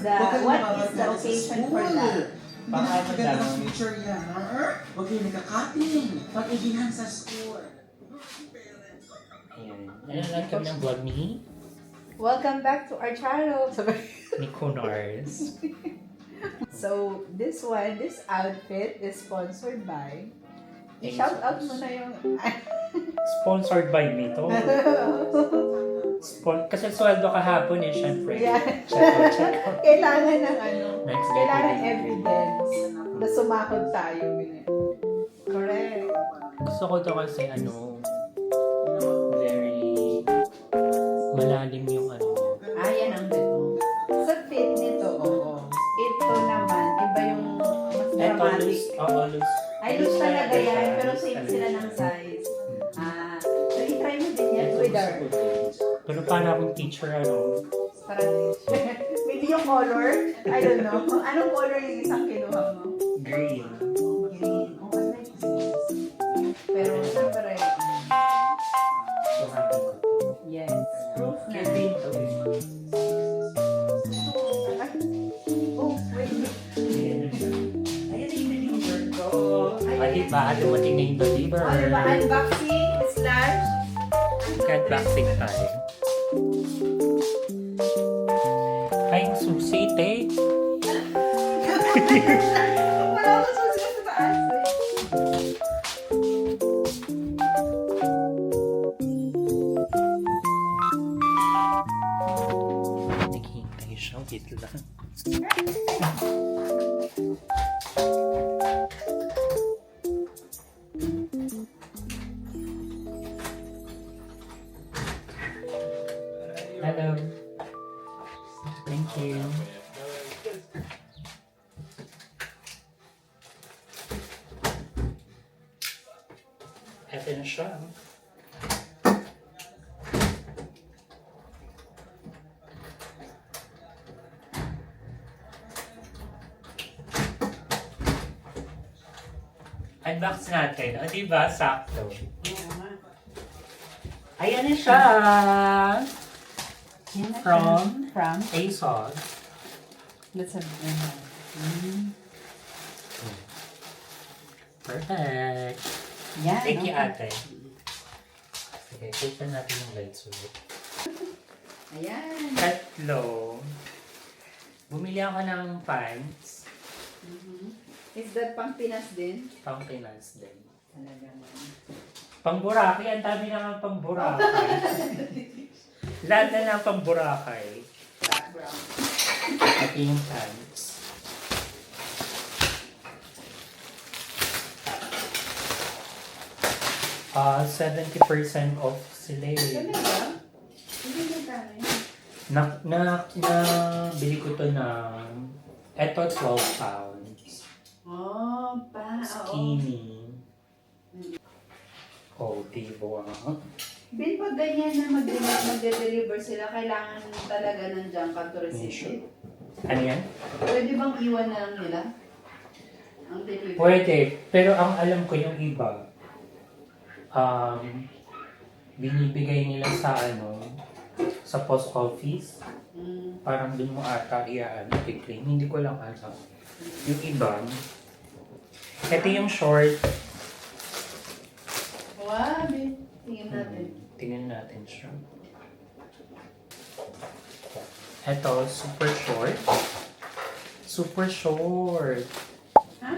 the occasion for that? Hindi na maganda ng future yan. Huwag kayo nagka-cutting. Pag-ibihan sa school. Ayan. Ano lang kami ng vlog ni Welcome back to our channel. Kunars. So, this outfit is sponsored by... I-shout out mo na yung... Sponsored by me to. Kasi sweldo kahapon eh, syempre. Yeah. Check out. Kailangan ng ano, Next kailangan day. evidence na sumakot tayo. Ganyan. Correct. Gusto ko to kasi very malalim yung Yan ang gano'n. Sa fit nito, oo. Ito naman, iba yung mas dramatic. loose. Ay, loose talaga yan, pero same sila ng size. So i-try mo din yan with our... Pero paano akong teacher, Parang, maybe yung color, I don't know. Anong color yung isang kinuha mo? green. Green. Oh, I like this. Pero syempre, So, happy ko to. yes. Proof na. Green to. Oh, wait. Ayan yung deliver ko. Diba? Dumating na yung deliver. Oh, diba? Unboxing slash... Unboxing tayo. Ay, susi, te. Wala ko susi sa taas eh. Naghihintay siya. Wait lang. Hello. Thank you. Ito na siya. Unbox natin. O, diba? Sakto. Ayan na siya. From ASOS. Let's have Perfect. Yan. Thank you, ate. Sige, kita natin yung lights ulit. Ayan. Tatlo. Bumili ako ng pants. Is that pang Pinas din? Pang Pinas din. Talaga naman. Pang Boracay. Ang dami naman pang Boracay. Lahat na lang pang Boracay. Background. At yung pants. Ah, 70% off sila eh. Talaga? Hindi mo tayo. Bili ko to ng eto 12 pounds. Oh, pa. Skinny. Oh, diba? Bin, pag ganyan na mag-deliver sila, kailangan talaga ng junk to receive. Ano yan? Pwede bang iwan na lang nila? Ang delivery? Pwede. Pero ang alam ko yung iba, binibigay nila sa sa post office. Parang dun mo ata i-claim. Hindi ko lang alam. Yung iba, ito yung short. Wow, Bin. Tingnan natin. Tingnan natin siya. Ito, super short. Super short. Ha?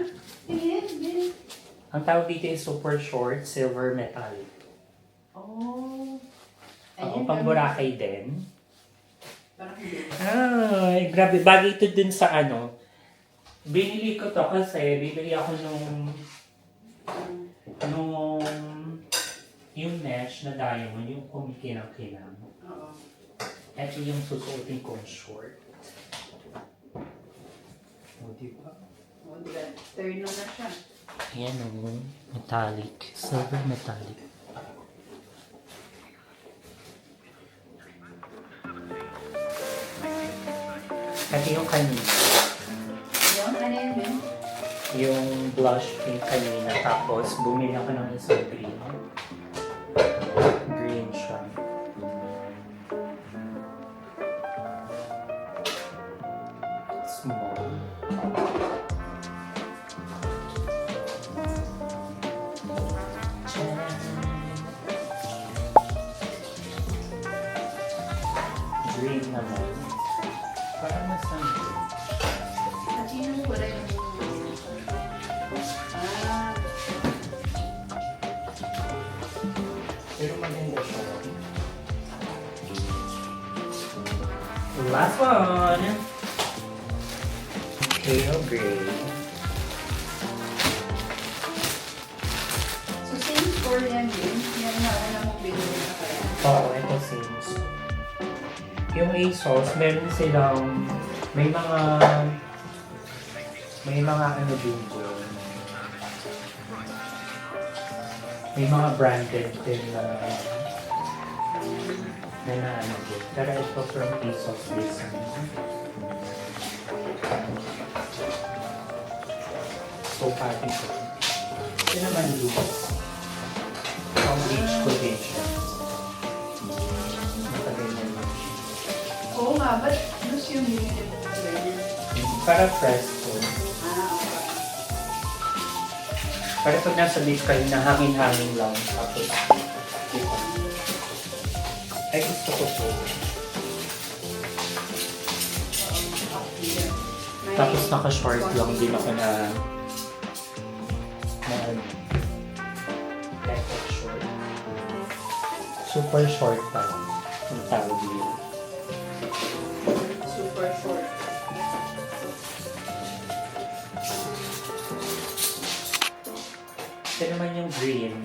Tingnan, Bin. Ang tawag dito is super short, silver metallic. Oh. Oo, pang Boracay din. Parang hindi. Ay, grabe. Bagay ito dun sa binili ko to kasi bibili ako nung yung mesh na diamond, yung kumikinang-kinang. Oo. Ito yung susuotin kong short. O, diba? Oh, diba? Turno na siya. Ayan o, metallic. Silver metallic. Ito yung kanina. Yung ano yun, Bin? Yung blush pink kanina. Tapos, bumili ako ng isang green. Green siya. Green naman. Parang mas At yun yung kulay ng Ah, pero maganda siya. Last one! Pale gray. so same for yan din. Yan na una mong binili na kaya. Oo, ito seems. Yung ASOS, meron silang, may mga ano din doon. May mga branded din na ano din. Pero ito from ASOS design. So, pati ko. Ito naman loose. Ang beach ko din siya. Matagal na yun. Oo nga, ba't gusto yung binili mo na ganyan? Para presto. Okay. Para pag nasa beach kayo, nahangin-hangin lang. Tapos, ito. Ay, gusto ko po. Tapos naka-short lang din ako na like short. Super short pa lang. Ang tawag yun. Super short. Ito naman yung green.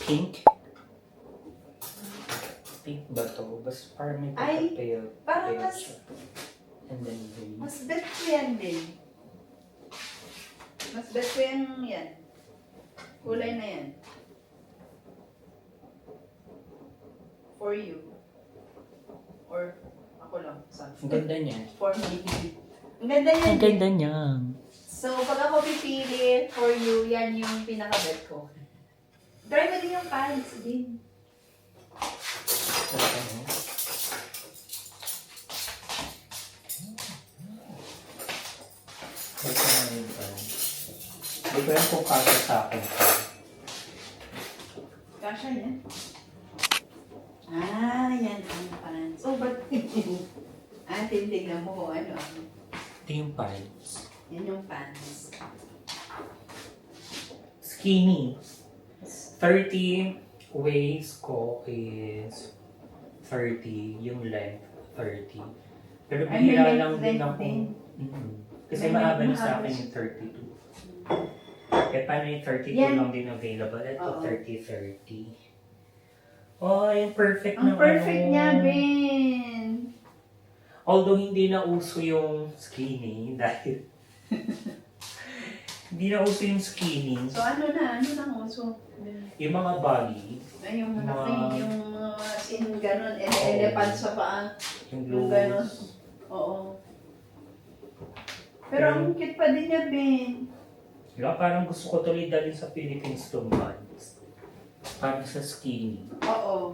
Pink. Pink ba to? Basta parang may Ay, pale. parang pale mas- siya. And then green. Mas bet ko yan din. Mas bet ko yan. Kulay na yan. For you. Or ako lang. Ang ganda niya. For me. Ang ganda yan. Ang ganda niya. So, pag ako pipili for you, yan yung pinaka-bet ko. Try mo din yung pants din. Ito na yung pants. Hindi ko yan kung kasa sa akin. Kasha yan. Yan ang pants. Oh, ba't? Tingnan mo kung ano. Ito yung pants. Yan yung pants. Skinny. 30 waist ko is 30. Yung length, 30. Pero Ay, may bihira length lang din length ako. din. Kasi May mahaba na length sa mahaba akin siya. yung 32. Kaya paano yung 32 Yan. lang din available? Ito Oo. 30-30. Oh, yung perfect Ang ng perfect ano. niya, Ben. Although hindi na uso yung skinny dahil hindi na uso yung skinny. So, ano na ang uso? Yung mga baggy, Ay, yung malaki, Mga- yung in gano'n, elephant sa paa. yung Yung gano'n. loose. Oo. Pero ang cute pa din niya, Ben. Diba, parang gusto ko tuloy dalhin sa Philippines to months. Parang sa skinny. Oo.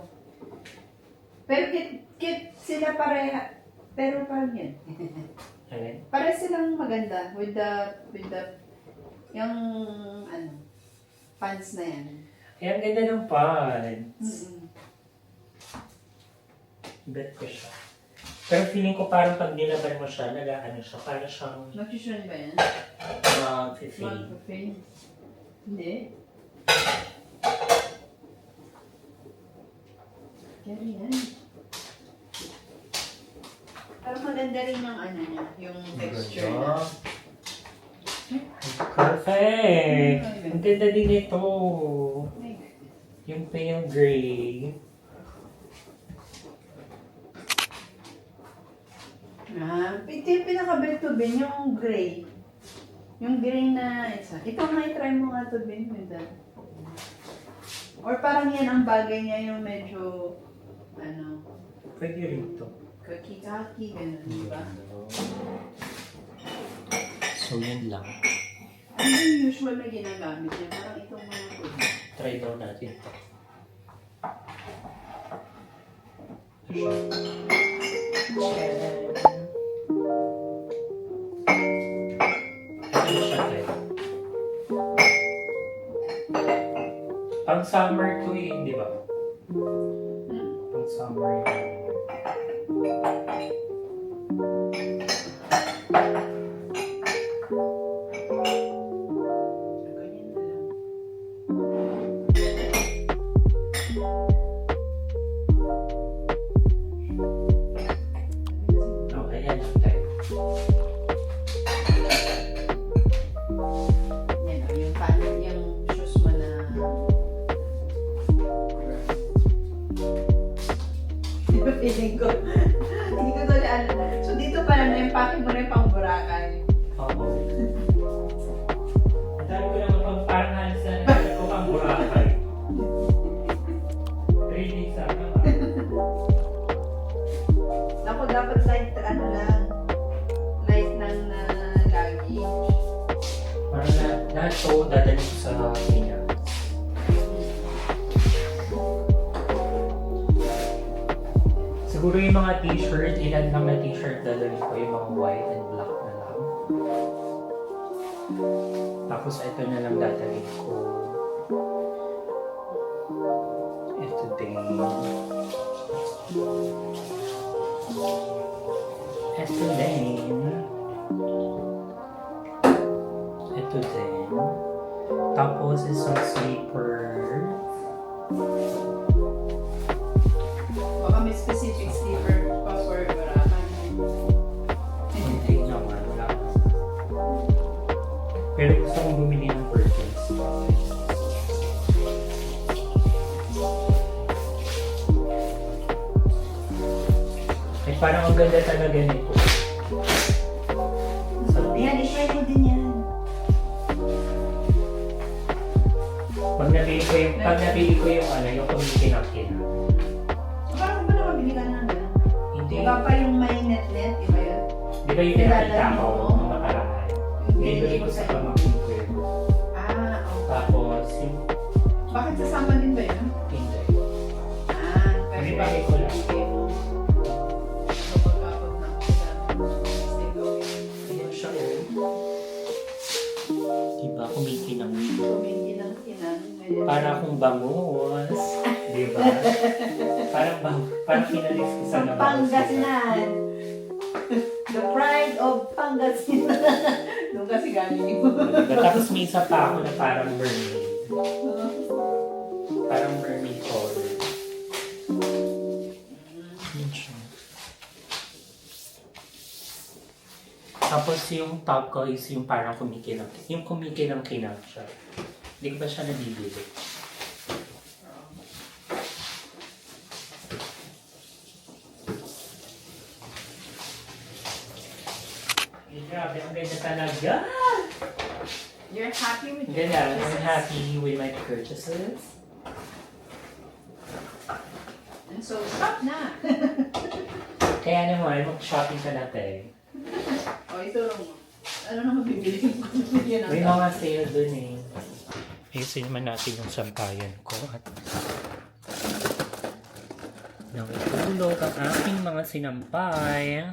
Pero cute sila pareha. Pero parang yan. Alin? Pare silang maganda with the yung ano pants na yan. Kaya ang ganda ng pants. Mm-mm. Bet ko siya. Pero feeling ko parang pag nilaban mo siya, nag-ano siya, parang siyang Mag-fusion ba yan? mag-fade. Mag-fade? Hindi. Kaya yan. Parang maganda rin yung ano niya, yung texture na. Perfect! Ang ganda din ito. Ay, Yung pale gray. ito yung pinaka-bet ko, Ben, yung gray. Yung gray na isa. Ito nga, i-try mo nga to, Ben, with that. Or parang yan ang bagay niya, yung medyo, ano, Pwede rito. kaki-kaki, gano'n, di ba? So, yun lang. Ano yung usual na ginagamit niya? Parang itong mga to. Try daw natin ito. Ano siya, Ted? Pang summer to yun, di ba? Pang summer yun. Ganyan na lang. Okay, yan lang, Ted. Yan, yung pan, yung shoes mo na... Di ba feeling ko? Hindi ko tuloy alam. So dito pala na-empake mo na yung pang Boracay. Oo. Ang dami ko naman pang parang halos na nagkakaroon ko pang Boracay. 3 days sana. Ako dapat light, ano lang, light ng luggage. Parang lahat to dadalhin ko sa Pinas. Siguro yung mga t-shirt, ilan lang na t-shirt dadalhin ko, yung mga white and black na lang. Tapos ito na lang dadalhin ko. Ito din. Ito din. Ito din. Tapos isang sleeper. Baka may specific sleeper pa for Boracay. Hindi naman, wala. Pero gusto kong bumili ng Perkins. Ay, parang ang ganda talaga nito. Sabi, Yan, i-try mo din yan. pag nabili ko yung ano, yung kumikinang-kina. So, parang ba nakabili ka na gano'n? Hindi. Iba pa yung may net-net, iba yun? Di ba yung pinakita ko Oo. nung nakaraan? Binili ko sa pamangkin ko yun. Ah, okay. Tapos, yung Bakit sasama din ba yun? hindi. Ah, Hindi ba ko lang? Ayan siya oh. Diba, kumikinang. Para akong bangus. Diba? Parang pinalis ko sa labas. Pangasinan. The pride of Pangasinan. Doon kasi galing mo. Diba? Tapos may isa pa ako na parang mermaid. Parang mermaid color. Yun siya. Tapos yung top ko is yung parang kumikinang. Yung kumikinang-kinang siya. Hindi ko ba siya nabibili? Ay, grabe, ang ganda talaga! You're happy with Ang your ganda, I'm purchases? happy with my purchases. And so, stop na. Kaya naman, mag-shopping ka natin. O, ituro mo. Ano naman bibili ko? Yun ang May mga sale dun eh. Ayusin naman natin yung sampayan ko at nakitulog ang aking mga sinampay.